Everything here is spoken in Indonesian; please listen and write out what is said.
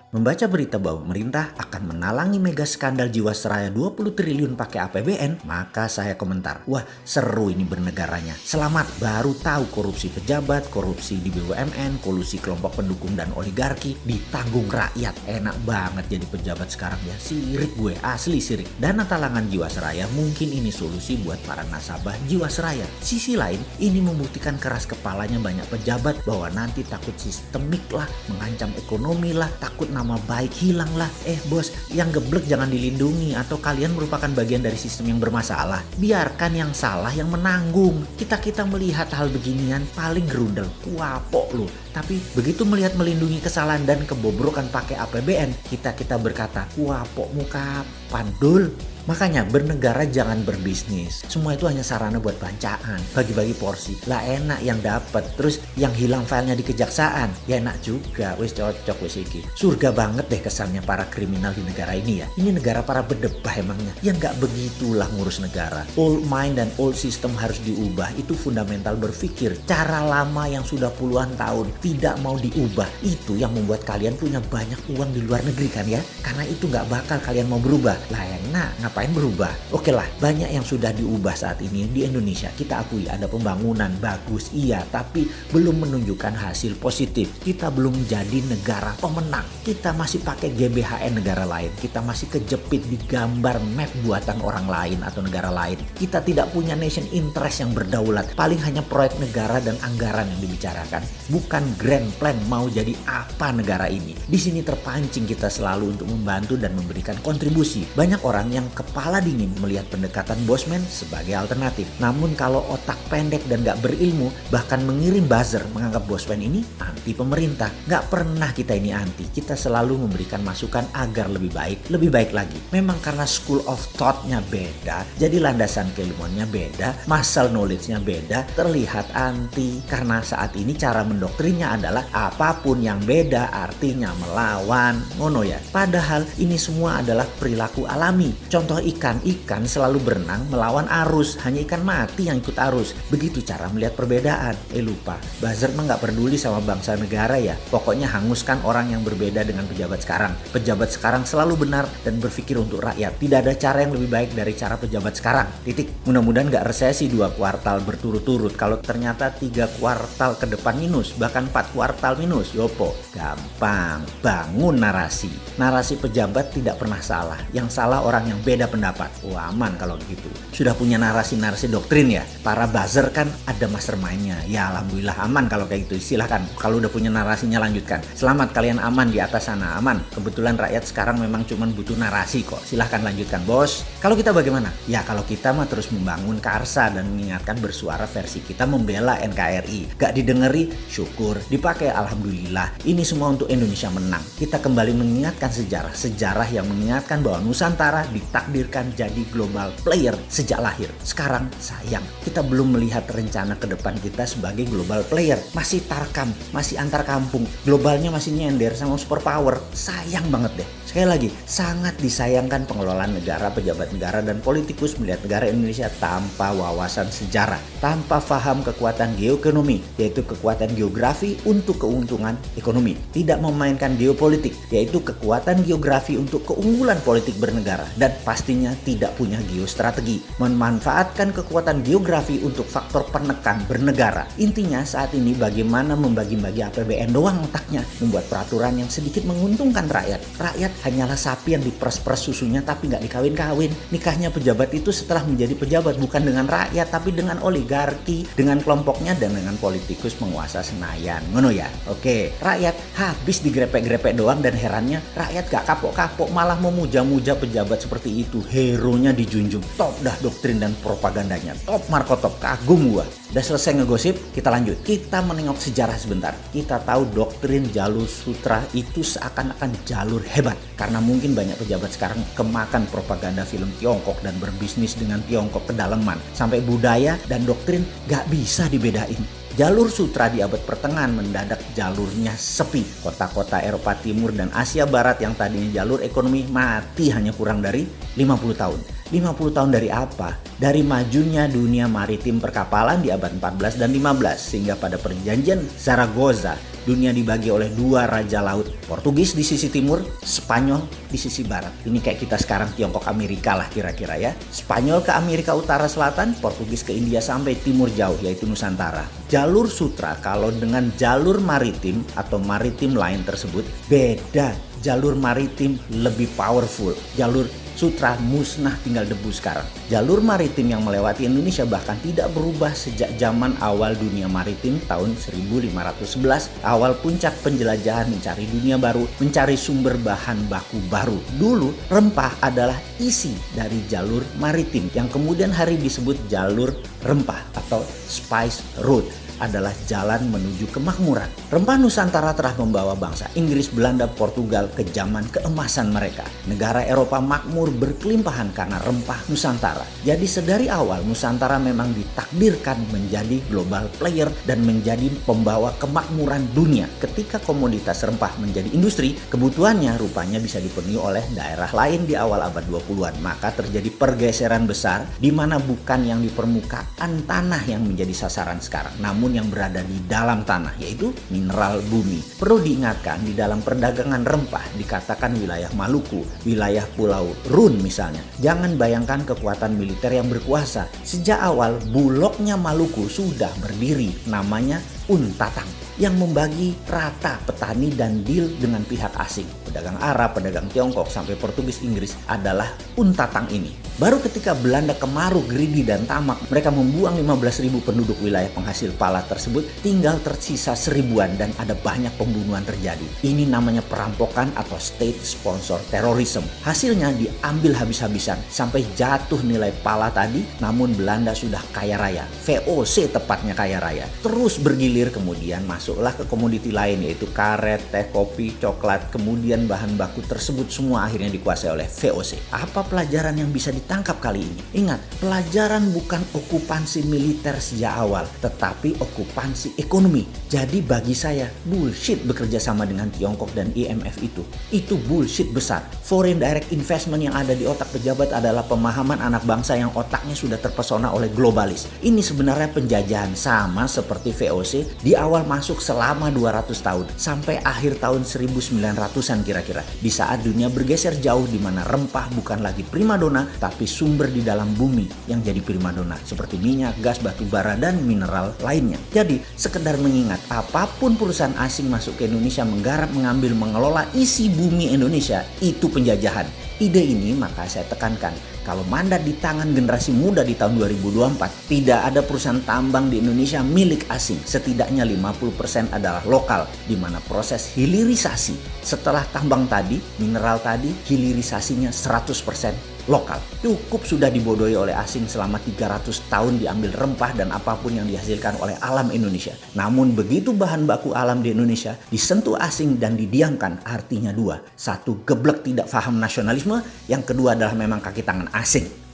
Membaca berita bahwa pemerintah akan menalangi mega skandal Jiwasraya 20 triliun pakai APBN, maka saya komentar, wah seru ini bernegaranya. Selamat, baru tahu korupsi pejabat, korupsi di BUMN, kolusi kelompok pendukung dan oligarki ditanggung rakyat. Enak banget jadi pejabat sekarang ya, sirik gue, asli sirik. Dana talangan Jiwasraya mungkin ini solusi buat para nasabah Jiwasraya. Sisi lain, ini membuktikan keras kepalanya banyak pejabat bahwa nanti takut sistemik lah, mengancam ekonomi lah, takut nama baik hilang lah. Bos, yang geblek jangan dilindungi atau kalian merupakan bagian dari sistem yang bermasalah. Biarkan yang salah yang menanggung. Kita melihat hal beginian paling gerundel, kuapok lu. Tapi begitu melihat melindungi kesalahan dan kebobrokan pakai APBN, kita berkata, kuapok muka pandul. Makanya bernegara jangan berbisnis. Semua itu hanya sarana buat bancaan, bagi-bagi porsi. Lah enak yang dapat, terus yang hilang filenya di kejaksaan. Ya enak juga, wis cocok wis iki. Surga banget deh kesannya para kriminal di negara ini ya. Ini negara para bedebah emangnya. Ya nggak begitulah ngurus negara. Old mind dan old system harus diubah. Itu fundamental berpikir. Cara lama yang sudah puluhan tahun tidak mau diubah. Itu yang membuat kalian punya banyak uang di luar negeri kan ya. Karena itu nggak bakal kalian mau berubah. Lah enak, ngapain berubah? Oke lah, banyak yang sudah diubah saat ini di Indonesia. Kita akui ada pembangunan bagus, iya, tapi belum menunjukkan hasil positif. Kita belum jadi negara pemenang. Kita masih pakai GBHN negara lain. Kita masih kejepit di gambar map buatan orang lain atau negara lain. Kita tidak punya nation interest yang berdaulat. Paling hanya proyek negara dan anggaran yang dibicarakan. Bukan grand plan mau jadi apa negara ini. Di sini terpancing kita selalu untuk membantu dan memberikan kontribusi. Banyak orang yang kepala dingin melihat pendekatan bosman sebagai alternatif. Namun kalau otak pendek dan gak berilmu, bahkan mengirim buzzer menganggap bosman ini anti pemerintah. Gak pernah kita ini anti. Kita selalu memberikan masukan agar lebih baik lagi. Memang karena school of thought-nya beda, jadi landasan keilmuannya beda, muscle knowledge-nya beda, terlihat anti. Karena saat ini cara mendoktrinnya adalah apapun yang beda artinya melawan. Ngono ya. Padahal ini semua adalah perilaku alami. Contoh ikan selalu berenang melawan arus. Hanya ikan mati yang ikut arus. Begitu cara melihat perbedaan. Lupa, buzzer mah gak peduli sama bangsa negara ya. Pokoknya hanguskan orang yang berbeda dengan pejabat sekarang. Pejabat sekarang selalu benar dan berpikir untuk rakyat. Tidak ada cara yang lebih baik dari cara pejabat sekarang. Titik. Mudah-mudahan gak resesi 2 kuartal berturut-turut. Kalau ternyata 3 kuartal ke depan minus, bahkan 4 kuartal minus, yopo. Gampang. Bangun narasi. Narasi pejabat tidak pernah salah. Yang salah orang yang beda pendapat. Aman kalau begitu. Sudah punya narasi-narasi doktrin ya. Para buzzer kan ada mastermind-nya. Ya alhamdulillah aman kalau kayak gitu. Silahkan. Kalau udah punya narasinya lanjutkan. Selamat kalian aman di atas sana. Aman. Kebetulan rakyat sekarang memang cuma butuh narasi kok. Silahkan lanjutkan bos. Kalau kita bagaimana? Ya kalau kita mah terus membangun karsa dan mengingatkan bersuara versi kita membela NKRI. Gak didengeri, syukur. Dipakai alhamdulillah. Ini semua untuk Indonesia menang. Kita kembali mengingatkan sejarah. Sejarah yang mengingatkan bahwa Nusantara ditakdirkan jadi global player sejak lahir. Sekarang sayang, kita belum melihat rencana ke depan kita sebagai global player. Masih tarkam, masih antar kampung. Globalnya masih nyender sama superpower. Sayang banget deh. Sekali lagi, sangat disayangkan pengelolaan negara, pejabat negara, dan politikus melihat negara Indonesia tanpa wawasan sejarah. Tanpa paham kekuatan geoekonomi, yaitu kekuatan geografi untuk keuntungan ekonomi. Tidak memainkan geopolitik, yaitu kekuatan geografi untuk keunggulan politik bernegara. Dan pastinya tidak punya geostrategi. Memanfaatkan kekuatan geografi untuk faktor penekan bernegara. Intinya saat ini bagaimana membagi-bagi APBN doang otaknya. Membuat peraturan yang sedikit menguntungkan rakyat. Rakyat hanyalah sapi yang diperes-peres susunya tapi gak dikawin-kawin. Nikahnya pejabat itu setelah menjadi pejabat bukan dengan rakyat tapi dengan oligarki, dengan kelompoknya dan dengan politikus penguasa Senayan. Ngono ya? Oke, rakyat habis digrepek-grepek doang dan herannya rakyat gak kapok-kapok malah memuja-muja pejabat seperti itu. Hero-nya dijunjung. Top dah doktrin dan propagandanya. Top Marco Top. Kagum gua. Udah selesai ngegosip, kita lanjut. Kita menengok sejarah sebentar. Kita tahu doktrin jalur sutra itu seakan-akan jalur hebat. Karena mungkin banyak pejabat sekarang kemakan propaganda film Tiongkok dan berbisnis dengan Tiongkok kedalaman. Sampai budaya dan doktrin gak bisa dibedain. Jalur sutra di abad pertengahan mendadak jalurnya sepi. Kota-kota Eropa Timur dan Asia Barat yang tadinya jalur ekonomi mati hanya kurang dari 50 tahun. 50 tahun dari apa? Dari majunya dunia maritim perkapalan di abad 14 dan 15 sehingga pada perjanjian Zaragoza dunia dibagi oleh dua raja laut. Portugis di sisi timur, Spanyol di sisi barat. Ini kayak kita sekarang Tiongkok Amerika lah kira-kira ya. Spanyol ke Amerika Utara Selatan, Portugis ke India sampai timur jauh yaitu Nusantara. Jalur sutra kalau dengan jalur maritim atau maritim line tersebut beda. Jalur maritim lebih powerful. Jalur sutra musnah tinggal debu sekarang. Jalur maritim yang melewati Indonesia bahkan tidak berubah sejak zaman awal dunia maritim tahun 1511. Awal puncak penjelajahan mencari dunia baru, mencari sumber bahan baku baru. Dulu rempah adalah isi dari jalur maritim yang kemudian hari disebut jalur rempah atau spice road. Adalah jalan menuju kemakmuran. Rempah Nusantara telah membawa bangsa Inggris, Belanda, Portugal ke zaman keemasan mereka. Negara Eropa makmur berkelimpahan karena rempah Nusantara. Jadi sedari awal Nusantara memang ditakdirkan menjadi global player dan menjadi pembawa kemakmuran dunia. Ketika komoditas rempah menjadi industri, kebutuhannya rupanya bisa dipenuhi oleh daerah lain di awal abad 20-an. Maka terjadi pergeseran besar di mana bukan yang di permukaan tanah yang menjadi sasaran sekarang, namun yang berada di dalam tanah, yaitu mineral bumi. Perlu diingatkan, di dalam perdagangan rempah dikatakan wilayah Maluku, wilayah Pulau Run misalnya. Jangan bayangkan kekuatan militer yang berkuasa. Sejak awal bulognya Maluku sudah berdiri, namanya Untatang, yang membagi rata petani dan deal dengan pihak asing. Pedagang Arab, pedagang Tiongkok, sampai Portugis, Inggris adalah Untatang ini. Baru ketika Belanda kemaru, greedy dan tamak, mereka membuang 15.000 penduduk wilayah penghasil pala tersebut, tinggal tersisa 1000-an dan ada banyak pembunuhan terjadi. Ini namanya perampokan atau state sponsor terrorism. Hasilnya diambil habis-habisan sampai jatuh nilai pala tadi, namun Belanda sudah kaya raya. VOC tepatnya kaya raya. Terus bergilir, kemudian masuklah ke komoditi lain yaitu karet, teh, kopi, coklat. Kemudian bahan baku tersebut semua akhirnya dikuasai oleh VOC. Apa pelajaran yang bisa ditangkap kali ini? Ingat, pelajaran bukan okupansi militer sejak awal, tetapi okupansi ekonomi. Jadi bagi saya, bullshit bekerja sama dengan Tiongkok dan IMF itu. Itu bullshit besar. Foreign direct investment yang ada di otak pejabat adalah pemahaman anak bangsa yang otaknya sudah terpesona oleh globalis. Ini sebenarnya penjajahan sama seperti VOC di awal masuk selama 200 tahun sampai akhir tahun 1900-an kira-kira. Di saat dunia bergeser jauh di mana rempah bukan lagi primadona tapi sumber di dalam bumi yang jadi primadona seperti minyak, gas, batu bara dan mineral lainnya. Jadi sekedar mengingat, apapun perusahaan asing masuk ke Indonesia menggarap, mengambil, mengelola isi bumi Indonesia, itu penjajahan. Ide ini maka saya tekankan, kalau mandat di tangan generasi muda di tahun 2024, tidak ada perusahaan tambang di Indonesia milik asing. Setidaknya 50% adalah lokal, di mana proses hilirisasi setelah tambang tadi, mineral tadi, hilirisasinya 100% lokal. Cukup sudah dibodohi oleh asing selama 300 tahun diambil rempah dan apapun yang dihasilkan oleh alam Indonesia. Namun begitu bahan baku alam di Indonesia disentuh asing dan didiamkan, artinya dua. Satu, geblek tidak paham nasionalisme. Yang kedua adalah memang kaki tangan asing.